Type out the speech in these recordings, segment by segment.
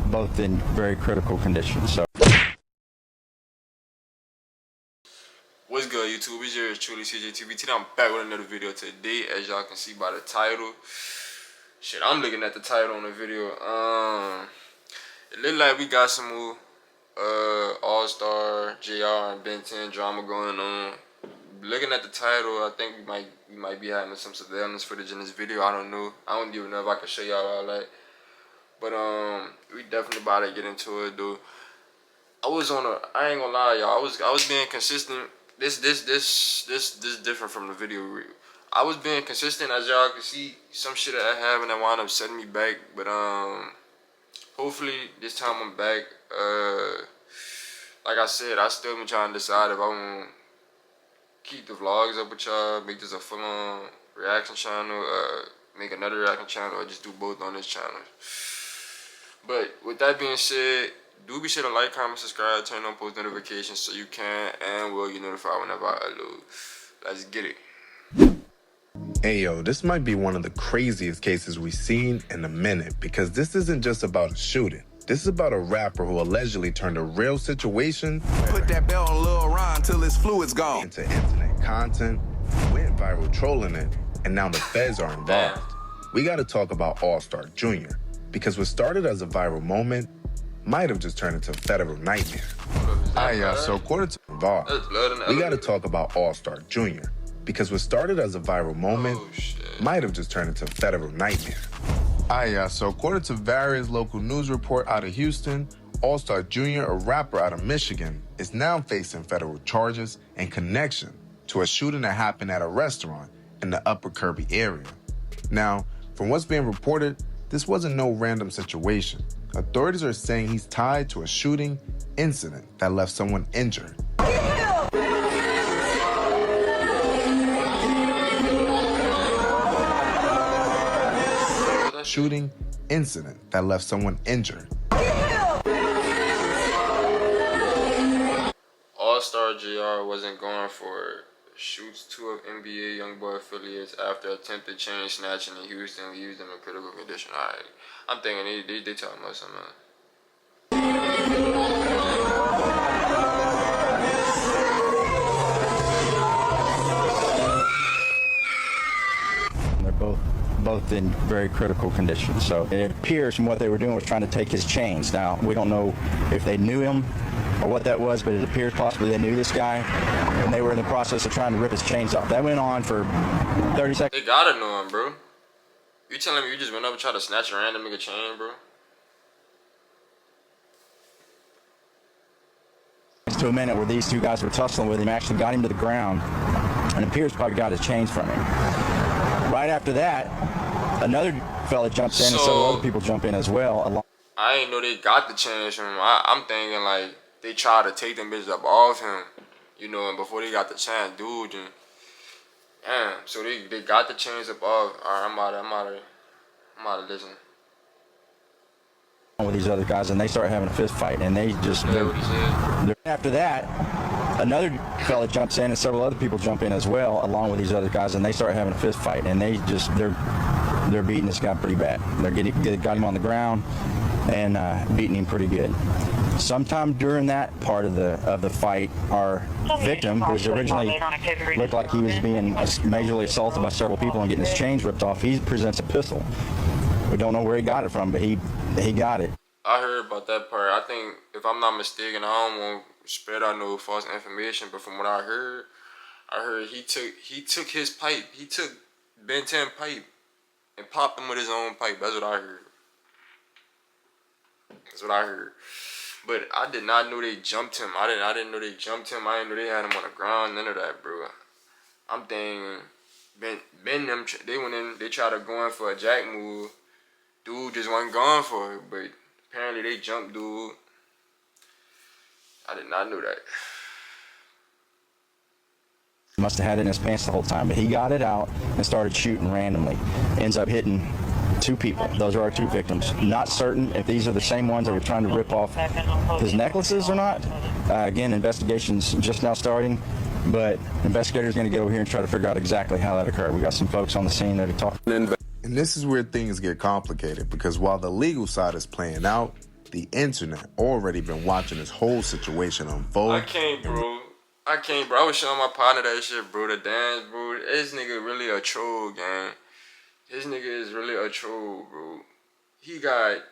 both in very critical condition. So. What's good, YouTube? It's yours truly, CJTV. Today I'm back with another video today, as y'all can see by the title. Shit, I'm looking at the title on the video. It look like we got some more AllStar, JR, and Ben 10 drama going on. Looking at the title, I think we might be having some surveillance footage in this video. I don't know. I don't even know if I can show y'all all that. But we definitely about to get into it, though. I ain't gonna lie, y'all. I was being consistent. This different from the video. I was being consistent, as y'all can see. Some shit that happened that wound up setting me back, but hopefully this time I'm back. Like I said, I still been trying to decide if I want to keep the vlogs up with y'all, make this a full-on reaction channel, make another reaction channel, or just do both on this channel. But with that being said, do be sure to like, comment, subscribe, turn on post notifications so you can and will get notified whenever I upload. Let's get it. Hey yo, this might be one of the craziest cases we've seen in a minute, because this isn't just about a shooting. This is about a rapper who allegedly turned a real situation, put that belt on Lil Ron till his fluid's gone, into internet content, went viral trolling it, and now the feds are involved. We gotta talk about AllStar Jr., because what started as a viral moment might have just turned into a federal nightmare. So according to involved, we gotta talk about AllStar Jr., because what started as a viral moment might have just turned into a federal nightmare. So according to various local news report out of Houston, AllStar Jr., a rapper out of Michigan, is now facing federal charges in connection to a shooting that happened at a restaurant in the Upper Kirby area. Now, from what's being reported, this wasn't no random situation. Authorities are saying he's tied to a shooting incident that left someone injured. Shooting incident that left someone injured. AllStar JR wasn't going for it. Shoots two of NBA YoungBoy affiliates after attempted chain snatching in Houston, leaves them in critical condition. Alright, I'm thinking they talking about something else. They're both in very critical condition. So it appears from what they were doing was trying to take his chains. Now, we don't know if they knew him or what that was, but it appears possibly they knew this guy, and they were in the process of trying to rip his chains off. That went on for 30 seconds. They gotta know him, bro. You telling me you just went up and tried to snatch a random nigga chain, bro? To a minute where these two guys were tussling with him, actually got him to the ground, and it appears probably got his chains from him. Right after that, another fella jumps in, and several other people jump in as well. I ain't know they got the chains from him. I'm thinking like they tried to take them bitches up off him, you know, and before they got the chains, dude, and damn, so they got the chains up off. Alright, I'm out of listening. With these other guys, and they start having a fist fight, and they just after that, another fella jumps in, and several other people jump in as well, along with these other guys, and they start having a fist fight, and they're beating this guy pretty bad. They got him on the ground and beating him pretty good. Sometime during that part of the fight, our victim, who originally looked like he was being majorly assaulted by several people and getting his chains ripped off, he presents a pistol. We don't know where he got it from, but he got it. I heard about that part. I think, if I'm not mistaken, I don't want to spread out no false information, but from what I heard he took his pipe. He took Ben 10 pipe and popped him with his own pipe. That's what I heard. But I did not know they jumped him. I didn't know they jumped him. I didn't know they had him on the ground. None of that, bro. I'm thinking Ben them, they went in, they tried to go in for a jack move. Dude just wasn't going for it, but apparently they jumped dude. I did not know that. He must have had it in his pants the whole time, but he got it out and started shooting randomly. Ends up hitting two people. Those are our two victims. Not certain if these are the same ones that were trying to rip off his necklaces or not. Again, investigation's just now starting, but investigators are going to get over here and try to figure out exactly how that occurred. We got some folks on the scene that are talking. And this is where things get complicated, because while the legal side is playing out, the internet already been watching this whole situation unfold. I can't, bro. I was showing my partner that shit, bro. The dance, bro. This nigga really a troll, gang. This nigga is really a troll, bro. He got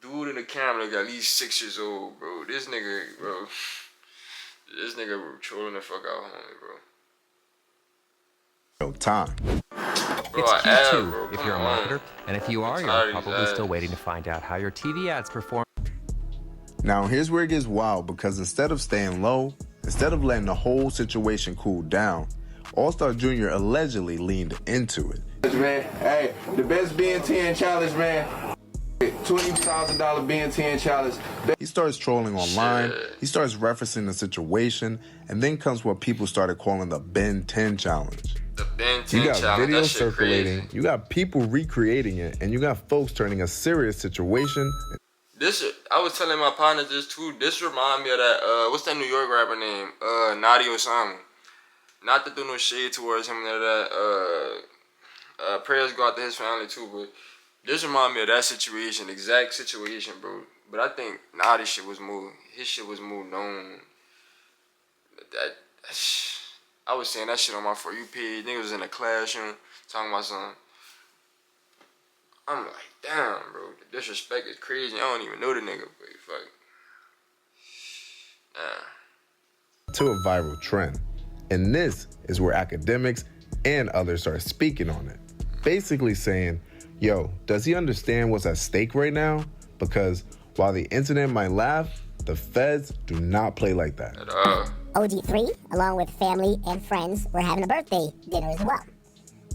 dude in the camera got at least 6 years old, bro. This nigga, bro. This nigga trolling the fuck out, homie, bro. No time. Bro, It's Q2 bro. if you're a marketer, and if you are, you're probably still waiting to find out how your TV ads perform. Now, here's where it gets wild, because instead of staying low, instead of letting the whole situation cool down, AllStar Jr. allegedly leaned into it. Man, hey, the best BN10 challenge, man. $20,000 BN10 challenge. He starts trolling online, he starts referencing the situation, and then comes what people started calling the Ben 10 challenge. The Ben 10 You got challenge, videos that shit circulating, crazy. you got people recreating it, and you got folks turning a serious situation. I was telling my partner this too. This remind me of that, what's that New York rapper name? Naughty or something. Not to do no shade towards him and that, prayers go out to his family too, but this remind me of that situation, exact situation, bro. But I think Naughty shit was more, his shit was more known. I was saying that shit on my For You page. Niggas was in the classroom talking about something. I'm like, damn, bro, the disrespect is crazy. I don't even know the nigga, but fuck. Nah. To a viral trend. And this is where academics and others are speaking on it. Basically saying, yo, does he understand what's at stake right now? Because while the internet might laugh, the feds do not play like that. At all. OG3, along with family and friends, were having a birthday dinner as well.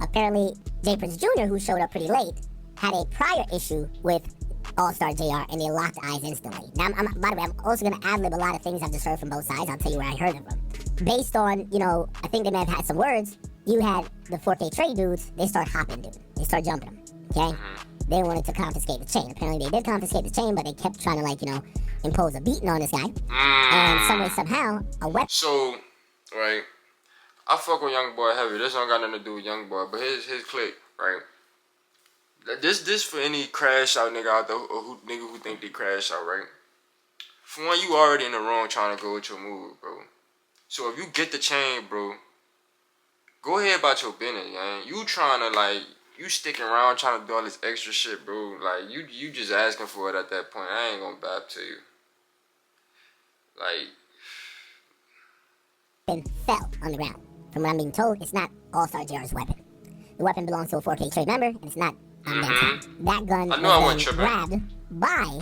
Apparently, J Prince Jr., who showed up pretty late, had a prior issue with AllStar JR, and they locked eyes instantly. Now, by the way, I'm also going to ad-lib a lot of things I've just heard from both sides. I'll tell you where I heard them from. Based on, I think they may have had some words. You had the 4K trade dudes, they start hopping, dude. They start jumping him, okay? They wanted to confiscate the chain. Apparently, they did confiscate the chain, but they kept trying to, impose a beating on this guy. And some way, somehow, a weapon. So, right, I fuck with Young Boy heavy. This don't got nothing to do with Young Boy, but his clique, right? This for any crash out nigga out there, or nigga who think they crash out, right? For one, you already in the wrong trying to go with your move, bro. So if you get the chain, bro, go ahead about your business, man. You trying to you sticking around trying to do all this extra shit, bro. Like you just asking for it at that point. I ain't gonna bap to you. Fell on the ground. From what I'm being told, it's not AllStar JR's weapon. The weapon belongs to a 4K trade member, and it's not on that gun was then grabbed by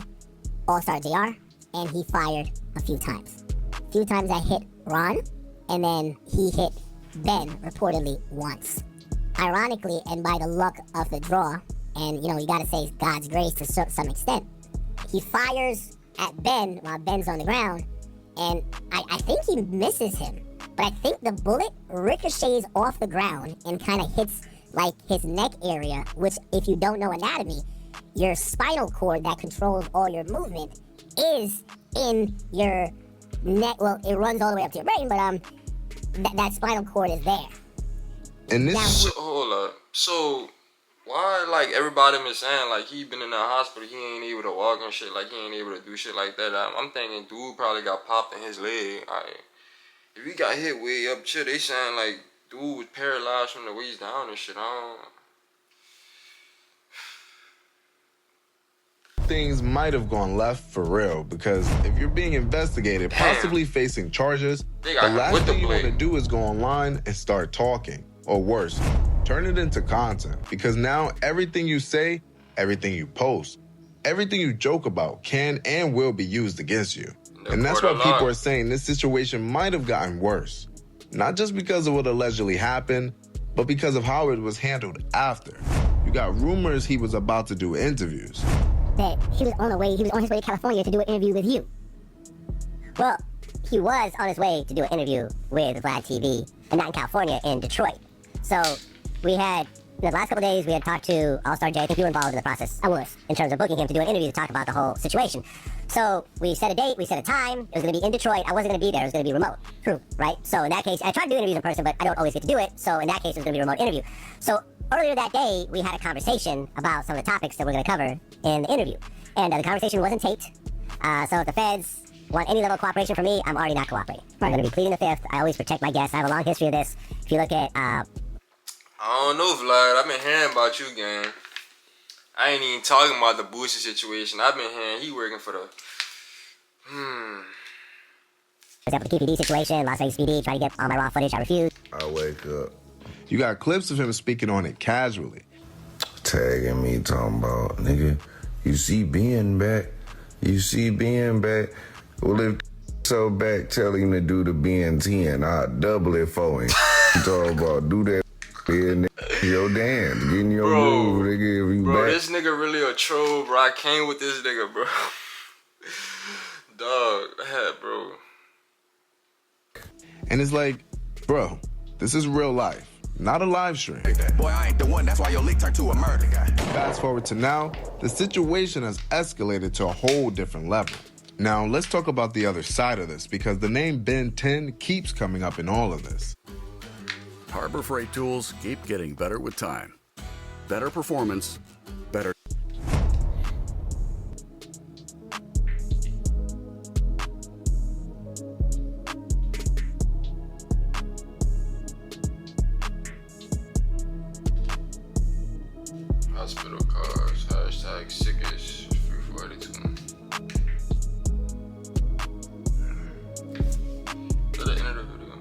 AllStar JR, and he fired a few times. A few times I hit Ron, and then he hit Ben reportedly once. Ironically, and by the luck of the draw, and you gotta say God's grace to some extent, he fires at Ben while Ben's on the ground, and I think he misses him, but I think the bullet ricochets off the ground and kind of hits his neck area, which, if you don't know anatomy, your spinal cord that controls all your movement is in your neck. Well, it runs all the way up to your brain, but that spinal cord is there. And this So, hold up. So, why, everybody been saying, he been in the hospital, he ain't able to walk and shit, he ain't able to do shit like that. I'm thinking dude probably got popped in his leg. If he got hit way up, shit, they saying, dude was paralyzed from the waist down and shit. things might have gone left for real, because if you're being investigated, possibly facing charges, the last thing you want to do is go online and start talking. Or worse, turn it into content. Because now everything you say, everything you post, everything you joke about can and will be used against you. And that's why people are saying this situation might have gotten worse. Not just because of what allegedly happened, but because of how it was handled after. You got rumors he was about to do interviews. That he was on his way to California to do an interview with you. Well, he was on his way to do an interview with Vlad TV, and not in California, in Detroit. So we had, the last couple days, we had talked to AllStar J. I think you were involved in the process. I was. In terms of booking him to do an interview to talk about the whole situation. So we set a date, we set a time. It was going to be in Detroit. I wasn't going to be there. It was going to be remote. True, right? So in that case, I tried to do interviews in person, but I don't always get to do it. So in that case, it was going to be a remote interview. So Earlier that day, we had a conversation about some of the topics that we're going to cover in the interview. And the conversation wasn't taped. So if the feds want any level of cooperation from me, I'm already not cooperating. I'm going to be pleading the fifth. I always protect my guests. I have a long history of this. If you look at... I don't know, Vlad. I've been hearing about you, gang. I ain't even talking about the Boosie situation. I've been hearing he working for the... For example, the QPD situation, Las Vegas PD, trying to get all my raw footage. I refuse. I wake up. You got clips of him speaking on it casually. Tagging me, talking about, nigga, you see Ben back? You see Ben back? Well, if so back, tell him to do the Ben 10. I'll double it for him. Talking about, do that in your dance. Get in your move, nigga, if you bro, back. this nigga really a troll, bro. I came with this nigga, bro. Dog, bro. And it's like, bro, this is real life, not a live stream. Boy, I ain't the one, that's why your leak turned to a murder guy. Fast forward to now, the situation has escalated to a whole different level. Now, let's talk about the other side of this, because the name Ben 10 keeps coming up in all of this. Harbor Freight tools keep getting better with time. Better performance, better. Hospital cars, hashtag sickest 342. At the end of the video.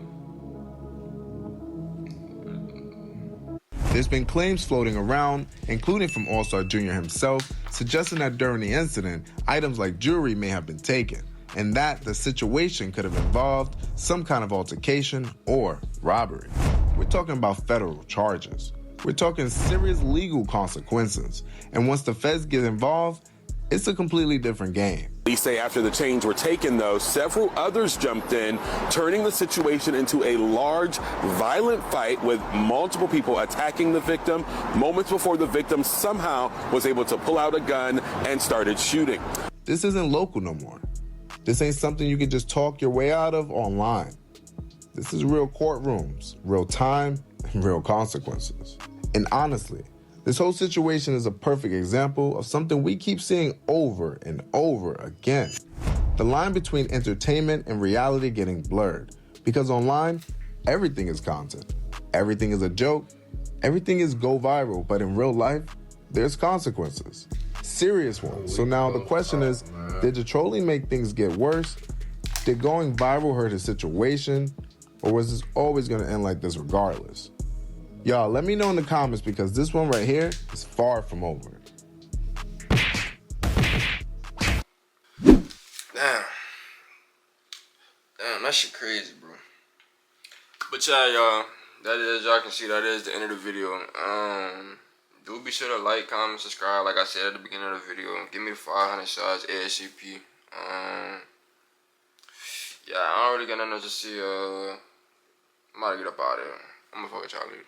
There's been claims floating around, including from AllStar Jr. himself, suggesting that during the incident, items like jewelry may have been taken, and that the situation could have involved some kind of altercation or robbery. We're talking about federal charges. We're talking serious legal consequences. And once the feds get involved, it's a completely different game. Police say after the chains were taken, though, several others jumped in, turning the situation into a large, violent fight with multiple people attacking the victim moments before the victim somehow was able to pull out a gun and started shooting. This isn't local no more. This ain't something you can just talk your way out of online. This is real courtrooms, real time, and real consequences. And honestly, this whole situation is a perfect example of something we keep seeing over and over again. The line between entertainment and reality getting blurred. Because online, everything is content. Everything is a joke. Everything is go viral. But in real life, there's consequences. Serious ones. So now the question is, did the trolling make things get worse? Did going viral hurt his situation? Or was this always going to end like this regardless? Y'all, let me know in the comments, because this one right here is far from over. Damn, that shit crazy, bro. But yeah, y'all, that is, y'all can see, that is the end of the video. Do be sure to like, comment, subscribe. Like I said at the beginning of the video, give me the 500 shots ASAP. Yeah, I don't really got nothing else to see. I'm about to get up out of here. I'm gonna fuck with y'all later.